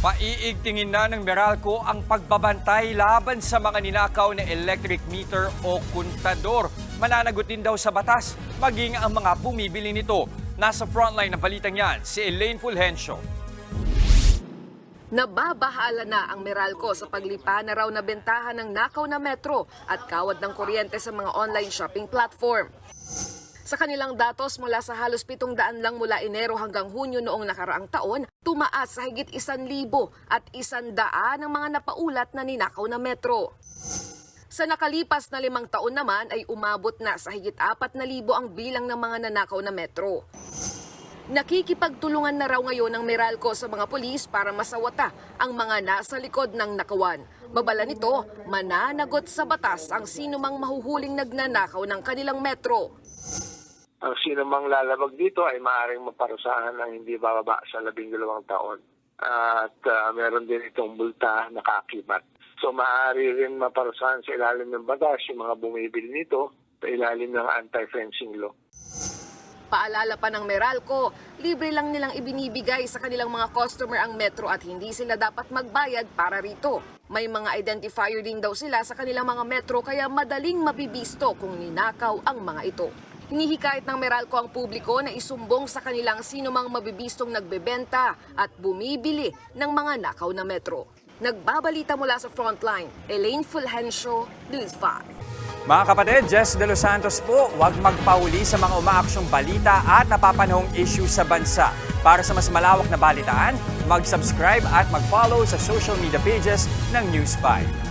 Paiigtingin na ng Meralco ang pagbabantay laban sa mga ninakaw na electric meter o kontador. Mananagot din daw sa batas, maging ang mga bumibili nito. Nasa frontline ng balitang yan, si Elaine Fulgencio. Nababahala na ang Meralco sa paglipa na raw na bentahan ng nakaw na metro at kawad ng kuryente sa mga online shopping platform. Sa kanilang datos mula sa halos 700 lang mula Enero hanggang Hunyo noong nakaraang taon, tumaas sa higit 1,000 at 100 ang mga napaulat na ninakaw na metro. Sa nakalipas na 5 taon naman ay umabot na sa higit 4,000 ang bilang ng mga nanakaw na metro. Nakikipagtulungan na raw ngayon ng Meralco sa mga pulis para masawata ang mga nasa likod ng nakawan. Babala nito, mananagot sa batas ang sinumang mahuhuling nagnanakaw ng kanilang metro. Ang sino mang lalabag dito ay maaaring maparusahan ng hindi bababa sa 12 taon. At meron din itong multa na kaakibat. So maaari rin maparusahan sa ilalim ng batas yung mga bumibili nito sa ilalim ng anti-fencing law. Paalala pa ng Meralco, libre lang nilang ibinibigay sa kanilang mga customer ang metro at hindi sila dapat magbayad para rito. May mga identifier din daw sila sa kanilang mga metro kaya madaling mabibisto kung ninakaw ang mga ito. Hinihikayat ng Meralco ang publiko na isumbong sa kanilang sinumang mabibistong nagbebenta at bumibili ng mga nakaw na metro. Nagbabalita mula sa Frontline, Elaine Fulgencio, News 5. Mga kapatid, Jess De Los Santos po, huwag magpahuli sa mga umaaksyong balita at napapanahong issue sa bansa. Para sa mas malawak na balitaan, mag-subscribe at mag-follow sa social media pages ng News 5.